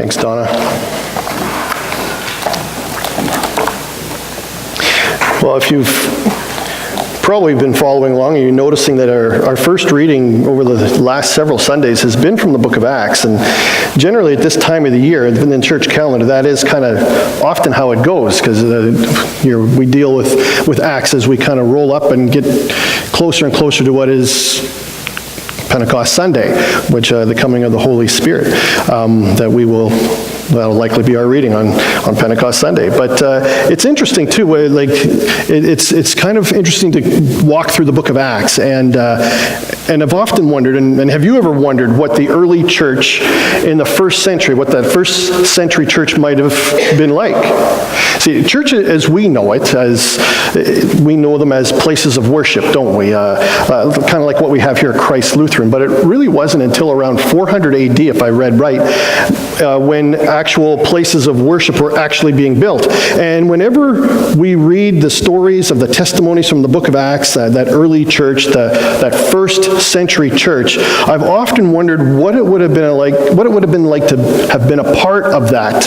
Thanks, Donna. Well, if you've probably been following along, and you're noticing that our first reading over the last several Sundays has been from the book of Acts. And generally at this time of the year, in the church calendar, that is kind of often how it goes, because we deal with Acts as we kind of roll up and get closer and closer to what is Pentecost Sunday, which the coming of the Holy Spirit, that'll likely be our reading on Pentecost Sunday. But it's interesting too, it's kind of interesting to walk through the book of Acts, and I've often wondered, and have you ever wondered what the early church in the first century, what that first century church might have been like? See, church as we know it, as we know them as places of worship, don't we? Kind of like what we have here at Christ Lutheran. But it really wasn't until around 400 AD, if I read right, when actual places of worship were actually being built. And whenever we read the stories of the testimonies from the book of Acts, that early church, that first century church, I've often wondered what it would have been like to have been a part of that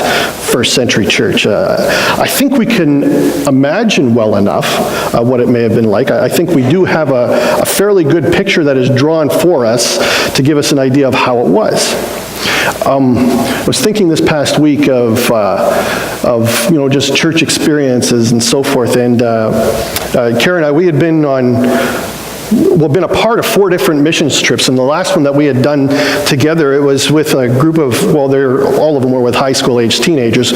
first century church. I think we can imagine well enough what it may have been like. I think we do have a fairly good picture that is drawn for us to give us an idea of how it was. I was thinking this past week of just church experiences and so forth, and Karen and I, we had been been a part of 4 different missions trips, and the last one that we had done together, it was with a group of, all of them were with high school age teenagers.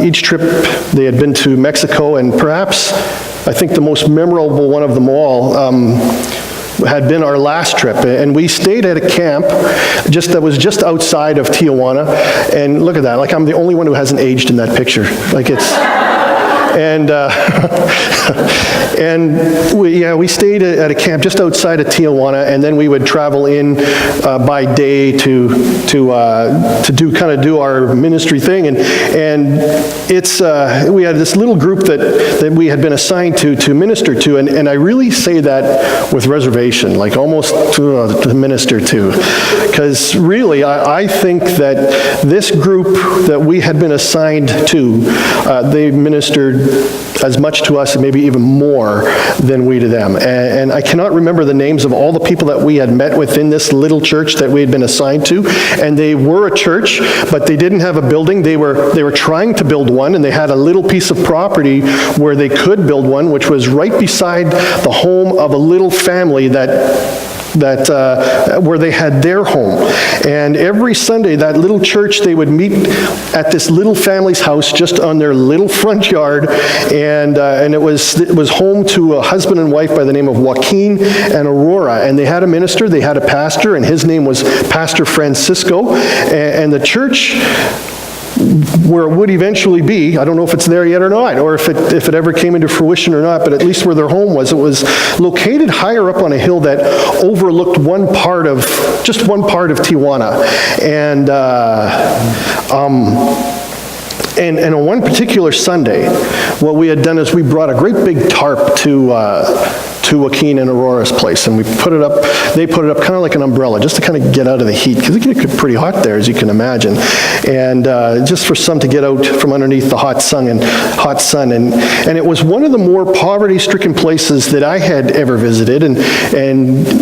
Each trip they had been to Mexico, and perhaps I think the most memorable one of them all had been our last trip, and we stayed at a camp that was just outside of Tijuana. And look at that, like I'm the only one who hasn't aged in that picture. Like it's we stayed at a camp just outside of Tijuana, and then we would travel in by day to do our ministry thing, and it's we had this little group that we had been assigned to minister to, and I really say that with reservation, like almost to minister to, because really I think that this group that we had been assigned to, they ministered as much to us and maybe even more than we to them. And I cannot remember the names of all the people that we had met within this little church that we had been assigned to. And they were a church, but they didn't have a building. They were trying to build one, and they had a little piece of property where they could build one, which was right beside the home of a little family where they had their home. And every Sunday, that little church, they would meet at this little family's house just on their little front yard, and it was home to a husband and wife by the name of Joaquin and Aurora. And they had a minister, they had a pastor, and his name was Pastor Francisco. And the church where it would eventually be, I don't know if it's there yet or not, or if it ever came into fruition or not, but at least where their home was, it was located higher up on a hill that overlooked one part of Tijuana. And on one particular Sunday, what we had done is we brought a great big tarp to Joaquin and Aurora's place, and they put it up kind of like an umbrella, just to kind of get out of the heat, because it gets pretty hot there, as you can imagine, and just for some to get out from underneath the hot sun, and it was one of the more poverty-stricken places that I had ever visited, and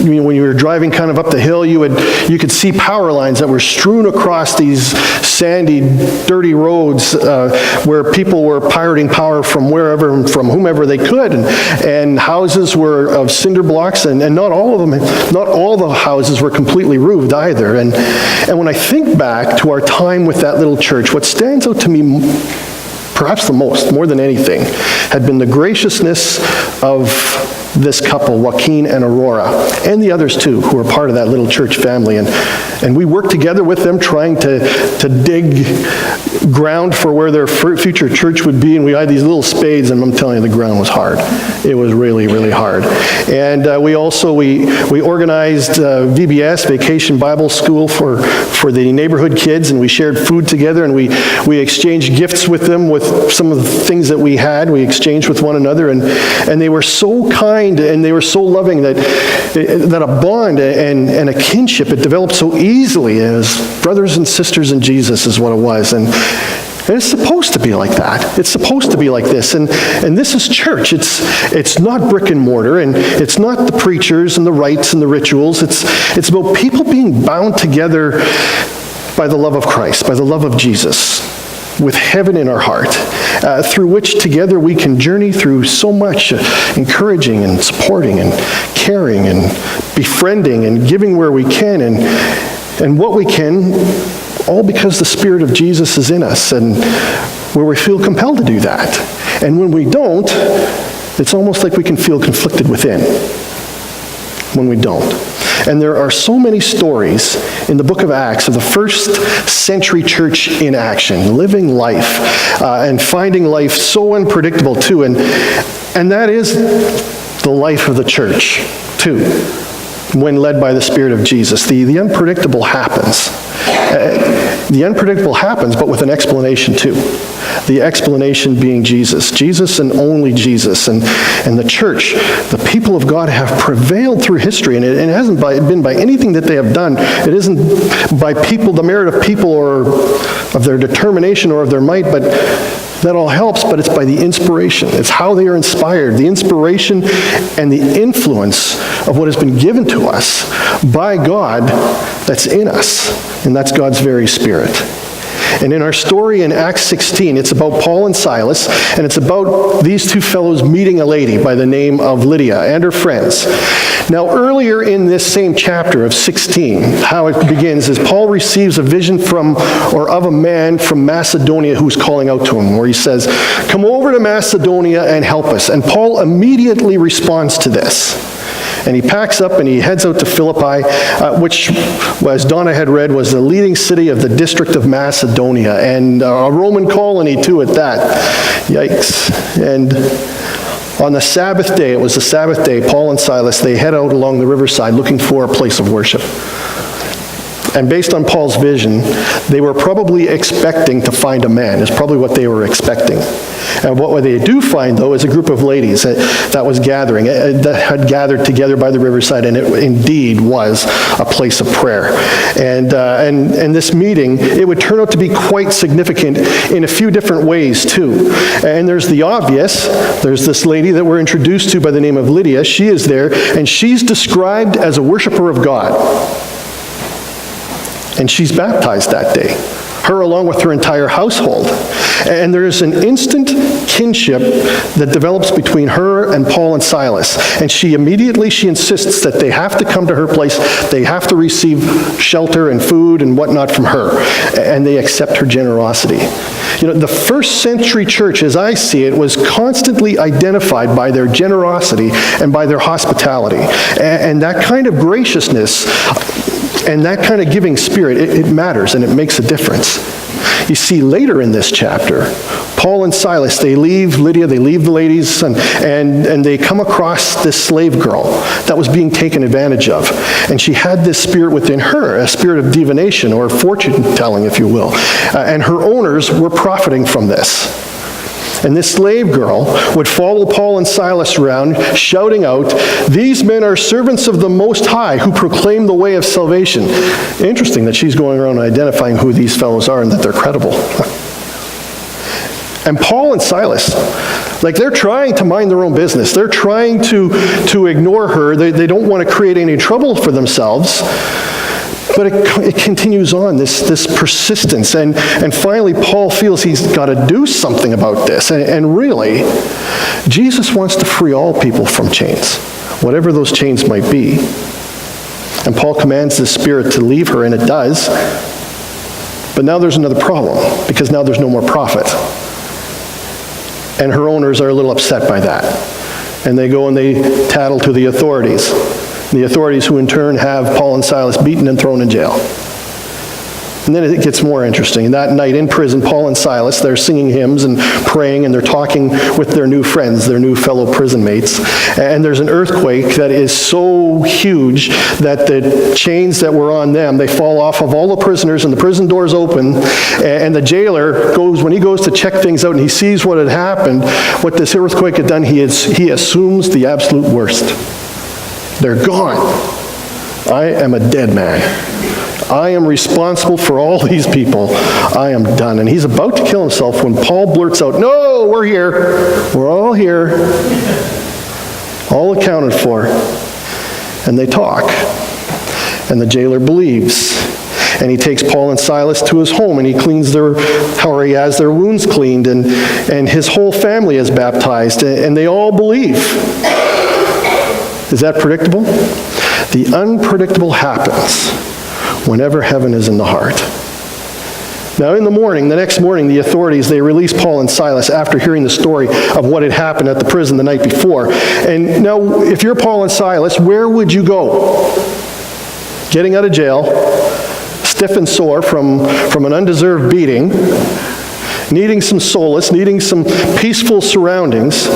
when you were driving kind of up the hill, you could see power lines that were strewn across these sandy, dirty roads where people were pirating power from wherever and from whomever they could, and houses were of cinder blocks, and not all the houses were completely roofed either. And when I think back to our time with that little church, what stands out to me perhaps the most, more than anything, had been the graciousness of this couple, Joaquin and Aurora, and the others too, who were part of that little church family. And we worked together with them, trying to dig ground for where their future church would be, and we had these little spades, and I'm telling you, the ground was hard. It was really, really hard. And we organized VBS, Vacation Bible School, for the neighborhood kids, and we shared food together, and we exchanged gifts with them with some of the things that we had. We exchanged with one another, and they were so kind kind and they were so loving that a bond and a kinship, it developed so easily as brothers and sisters in Jesus is what it was. And it's supposed to be like that. It's supposed to be like this. And this is church. It's not brick and mortar, and it's not the preachers and the rites and the rituals. It's about people being bound together by the love of Christ, by the love of Jesus, with heaven in our heart, through which together we can journey through so much, encouraging and supporting and caring and befriending and giving where we can and what we can, all because the Spirit of Jesus is in us and where we feel compelled to do that. And when we don't, it's almost like we can feel conflicted within when we don't. And there are so many stories in the book of Acts of the first century church in action, living life and finding life so unpredictable too. And that is the life of the church too, when led by the Spirit of Jesus. The unpredictable happens. The unpredictable happens, but with an explanation too. The explanation being Jesus. Jesus and only Jesus. And the church, the people of God have prevailed through history. And it hasn't been by anything that they have done. It isn't by people, the merit of people or of their determination or of their might, but that all helps, but it's by the inspiration. It's how they are inspired, the inspiration and the influence of what has been given to us by God that's in us, and that's God's very Spirit. And in our story in Acts 16, it's about Paul and Silas, and it's about these two fellows meeting a lady by the name of Lydia and her friends. Now, earlier in this same chapter of 16, how it begins is Paul receives a vision of a man from Macedonia who's calling out to him, where he says, "Come over to Macedonia and help us." And Paul immediately responds to this. And he packs up and he heads out to Philippi, which, as Donna had read, was the leading city of the district of Macedonia, and a Roman colony too at that. Yikes. And on the Sabbath day, it was the Sabbath day, Paul and Silas, they head out along the riverside looking for a place of worship. And based on Paul's vision, they were probably expecting to find a man, is probably what they were expecting. And what they do find, though, is a group of ladies that was gathering, that had gathered together by the riverside, and it indeed was a place of prayer. And this meeting, it would turn out to be quite significant in a few different ways, too. And there's the obvious. There's this lady that we're introduced to by the name of Lydia. She is there, and she's described as a worshiper of God. And she's baptized that day, her along with her entire household. And there is an instant kinship that develops between her and Paul and Silas. And she insists that they have to come to her place, they have to receive shelter and food and whatnot from her, and they accept her generosity. You know, the first century church, as I see it, was constantly identified by their generosity and by their hospitality. And that kind of graciousness and that kind of giving spirit, it matters and it makes a difference. You see, later in this chapter, Paul and Silas, they leave Lydia, they leave the ladies, and they come across this slave girl that was being taken advantage of. And she had this spirit within her, a spirit of divination, or fortune-telling, if you will. And her owners were profiting from this. And this slave girl would follow Paul and Silas around, shouting out, "These men are servants of the Most High who proclaim the way of salvation." Interesting that she's going around identifying who these fellows are and that they're credible. And Paul and Silas, they're trying to mind their own business. They're trying to ignore her. They don't want to create any trouble for themselves. But it continues on, this persistence. And finally, Paul feels he's got to do something about this. And really, Jesus wants to free all people from chains, whatever those chains might be. And Paul commands the Spirit to leave her, and it does. But now there's another problem, because now there's no more prophet. And her owners are a little upset by that. And they go and they tattle to the authorities. The authorities who in turn have Paul and Silas beaten and thrown in jail. And then it gets more interesting. And that night in prison, Paul and Silas, they're singing hymns and praying, and they're talking with their new friends, their new fellow prison mates. And there's an earthquake that is so huge that the chains that were on them, they fall off of all the prisoners, and the prison doors open, and the jailer goes, when he goes to check things out and he sees what had happened, what this earthquake had done, he assumes the absolute worst. They're gone. I am a dead man. I am responsible for all these people. I am done. And he's about to kill himself when Paul blurts out, "No, we're here. We're all here. All accounted for." And they talk. And the jailer believes. And he takes Paul and Silas to his home, and he he has their wounds cleaned, and his whole family is baptized, and they all believe. Is that predictable? The unpredictable happens whenever heaven is in the heart. Now the next morning, the authorities, they release Paul and Silas after hearing the story of what had happened at the prison the night before. And now, if you're Paul and Silas, where would you go? Getting out of jail, stiff and sore from an undeserved beating, needing some solace, needing some peaceful surroundings.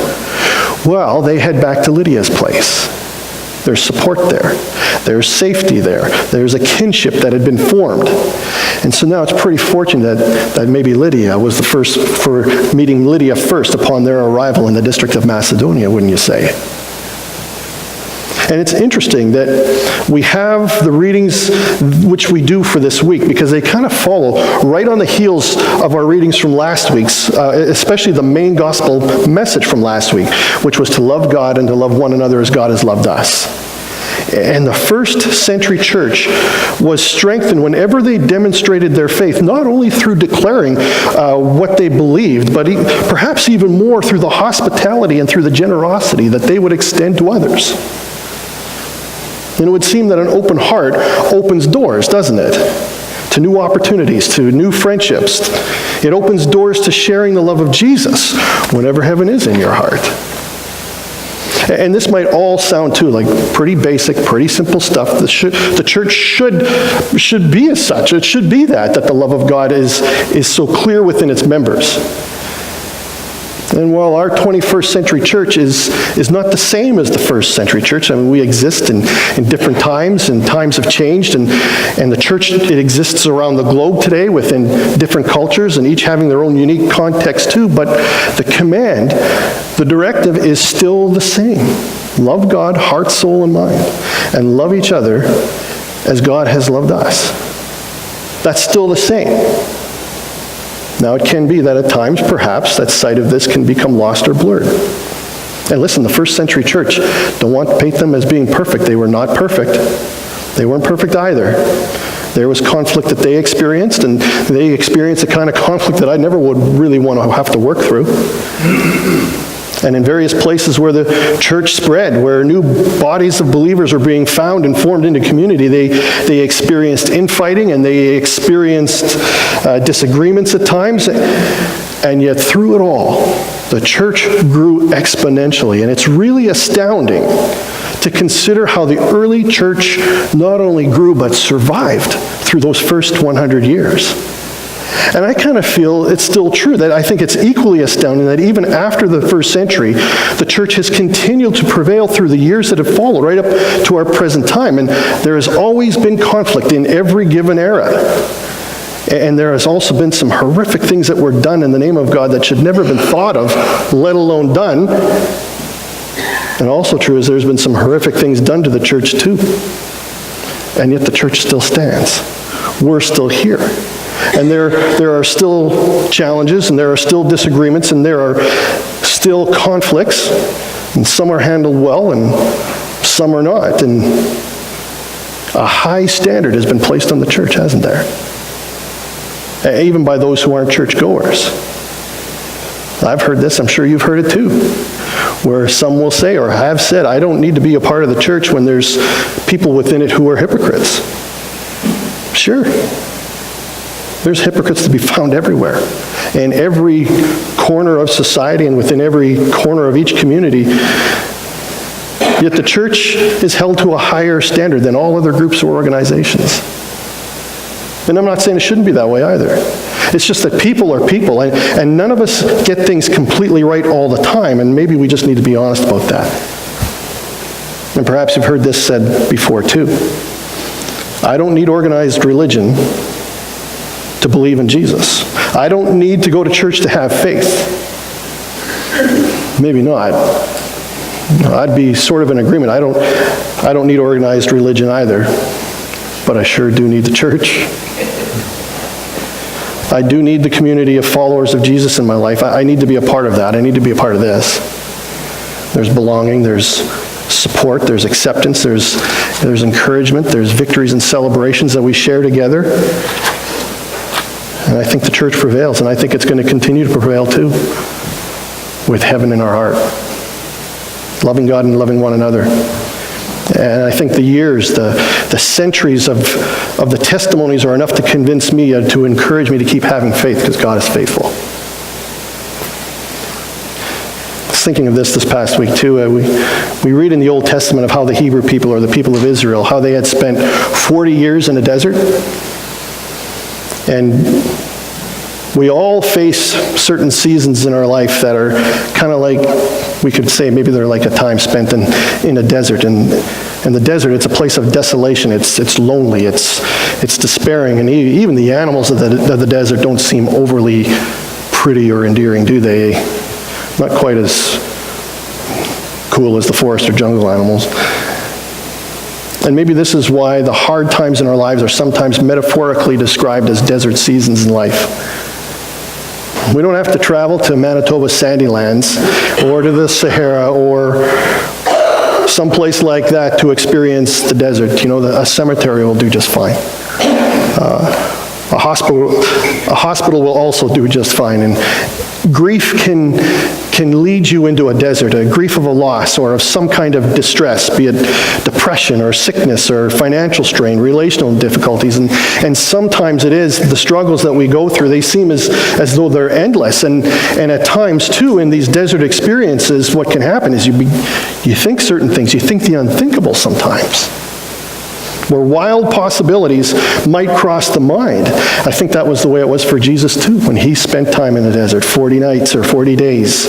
Well, they head back to Lydia's place. There's support there. There's safety there. There's a kinship that had been formed. And so now it's pretty fortunate that maybe Lydia was the first for meeting Lydia first upon their arrival in the district of Macedonia, wouldn't you say? And it's interesting that we have the readings which we do for this week because they kind of follow right on the heels of our readings from last week's, especially the main gospel message from last week, which was to love God and to love one another as God has loved us. And the first century church was strengthened whenever they demonstrated their faith, not only through declaring what they believed, but perhaps even more through the hospitality and through the generosity that they would extend to others. And it would seem that an open heart opens doors, doesn't it? To new opportunities, to new friendships. It opens doors to sharing the love of Jesus whenever heaven is in your heart. And this might all sound too like pretty basic, pretty simple stuff. The church should be as such. It should be that the love of God is so clear within its members. And while our 21st century church is not the same as the first century church, I mean, we exist in different times, and times have changed, and the church, it exists around the globe today within different cultures, and each having their own unique context too, but the command, the directive is still the same. Love God, heart, soul, and mind, and love each other as God has loved us. That's still the same. Now, it can be that at times, perhaps, that sight of this can become lost or blurred. And listen, the first century church, don't want to paint them as being perfect. They were not perfect. They weren't perfect either. There was conflict that they experienced, and they experienced a kind of conflict that I never would really want to have to work through. And in various places where the church spread, where new bodies of believers are being found and formed into community, they experienced infighting and they experienced disagreements at times. And yet through it all, the church grew exponentially. And it's really astounding to consider how the early church not only grew but survived through those first 100 years. And I kind of feel it's still true, that I think it's equally astounding that even after the first century, the church has continued to prevail through the years that have followed, right up to our present time. And there has always been conflict in every given era. And there has also been some horrific things that were done in the name of God that should never have been thought of, let alone done. And also true is there's been some horrific things done to the church too. And yet the church still stands. We're still here. And there are still challenges, and there are still disagreements, and there are still conflicts, and some are handled well, and some are not. And a high standard has been placed on the church, hasn't there? Even by those who aren't churchgoers. I've heard this, I'm sure you've heard it too, where some will say or have said, I don't need to be a part of the church when there's people within it who are hypocrites. Sure. There's hypocrites to be found everywhere. In every corner of society and within every corner of each community. Yet the church is held to a higher standard than all other groups or organizations. And I'm not saying it shouldn't be that way either. It's just that people are people, and none of us get things completely right all the time, and maybe we just need to be honest about that. And perhaps you've heard this said before too. I don't need organized religion to believe in Jesus. I don't need to go to church to have faith. Maybe not. I'd be sort of in agreement. I don't need organized religion either, but I sure do need the church. I do need the community of followers of Jesus in my life. I need to be a part of that. I need to be a part of this. There's belonging, there's support, there's acceptance, there's encouragement, there's victories and celebrations that we share together. And I think the church prevails, and I think it's going to continue to prevail too, with heaven in our heart. Loving God and loving one another. And I think the years, the centuries of the testimonies are enough to convince me, to encourage me to keep having faith, because God is faithful. I was thinking of this past week too. We read in the Old Testament of how the Hebrew people, or the people of Israel, how they had spent 40 years in a desert. And we all face certain seasons in our life that are kind of like, we could say maybe they're like a time spent in a desert. And the desert, it's a place of desolation. It's lonely. It's despairing. And even the animals of the desert don't seem overly pretty or endearing, do they? Not quite as cool as the forest or jungle animals. And maybe this is why the hard times in our lives are sometimes metaphorically described as desert seasons in life. We don't have to travel to Manitoba's sandy lands or to the Sahara or someplace like that to experience the desert. You know, a cemetery will do just fine. A hospital will also do just fine. And grief can lead you into a desert, a grief of a loss or of some kind of distress, be it depression or sickness or financial strain, relational difficulties. And sometimes it is the struggles that we go through, they seem as though they're endless. And at times, too, in these desert experiences, what can happen is you think certain things, you think the unthinkable sometimes, where wild possibilities might cross the mind. I think that was the way it was for Jesus too, when he spent time in the desert, 40 nights or 40 days.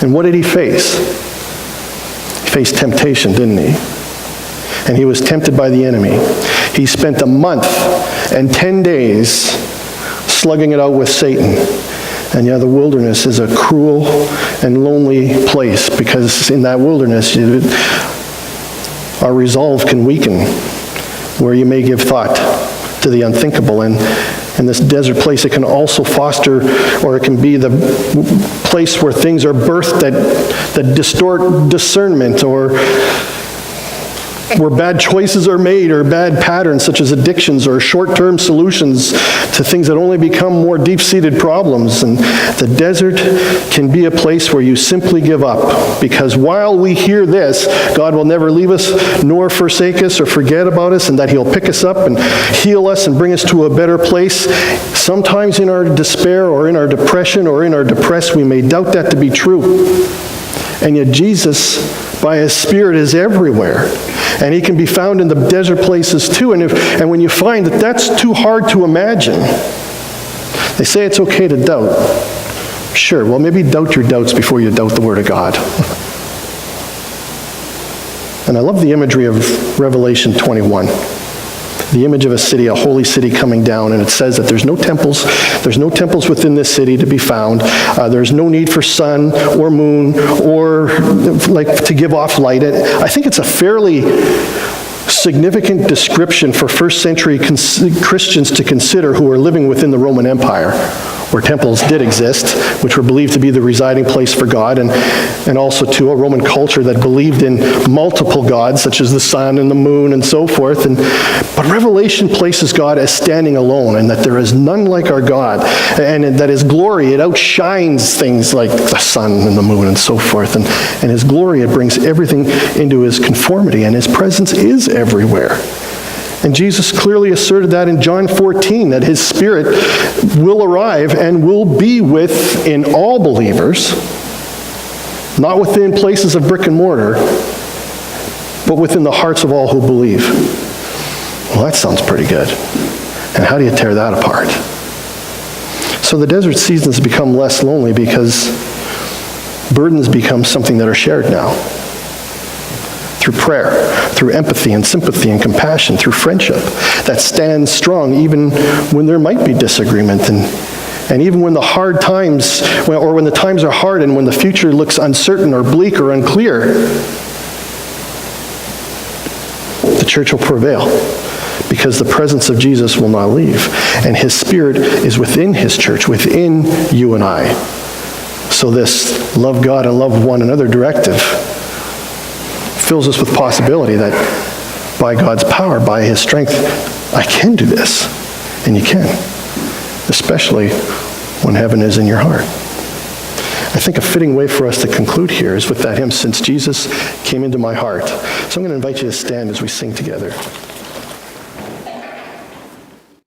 And what did he face? He faced temptation, didn't he? And he was tempted by the enemy. He spent a month and 10 days slugging it out with Satan. And yeah, the wilderness is a cruel and lonely place, because in that wilderness, our resolve can weaken, where you may give thought to the unthinkable. And in this desert place, it can also foster, or it can be the place where things are birthed that distort discernment, or where bad choices are made, or bad patterns such as addictions or short-term solutions to things that only become more deep-seated problems. And the desert can be a place where you simply give up, because while we hear this, God will never leave us nor forsake us or forget about us, and that he'll pick us up and heal us and bring us to a better place. Sometimes in our despair or in our depression or in our depress, we may doubt that to be true. And yet Jesus, by his Spirit, is everywhere. And he can be found in the desert places too. And when you find that that's too hard to imagine, they say it's okay to doubt. Sure, well, maybe doubt your doubts before you doubt the Word of God. And I love the imagery of Revelation 21. The image of a city, a holy city coming down, and it says that there's no temples within this city to be found. There's no need for sun or moon or to give off light. I think it's a fairly significant description for first century Christians to consider who are living within the Roman Empire, where temples did exist, which were believed to be the residing place for God, and also to a Roman culture that believed in multiple gods, such as the sun and the moon and so forth. But Revelation places God as standing alone, and that there is none like our God, and that his glory, it outshines things like the sun and the moon and so forth. And his glory, it brings everything into his conformity, and his presence is everywhere. And Jesus clearly asserted that in John 14, that his Spirit will arrive and will be within all believers, not within places of brick and mortar, but within the hearts of all who believe. Well, that sounds pretty good. And how do you tear that apart? So the desert seasons become less lonely because burdens become something that are shared now. Through prayer, through empathy and sympathy and compassion, through friendship that stands strong even when there might be disagreement and even when the hard times, or when the times are hard and when the future looks uncertain or bleak or unclear, the church will prevail because the presence of Jesus will not leave. And his Spirit is within his church, within you and I. So this love God and love one another directive fills us with possibility that by God's power, by his strength, I can do this. And you can. Especially when heaven is in your heart. I think a fitting way for us to conclude here is with that hymn, Since Jesus Came Into My Heart. So I'm going to invite you to stand as we sing together.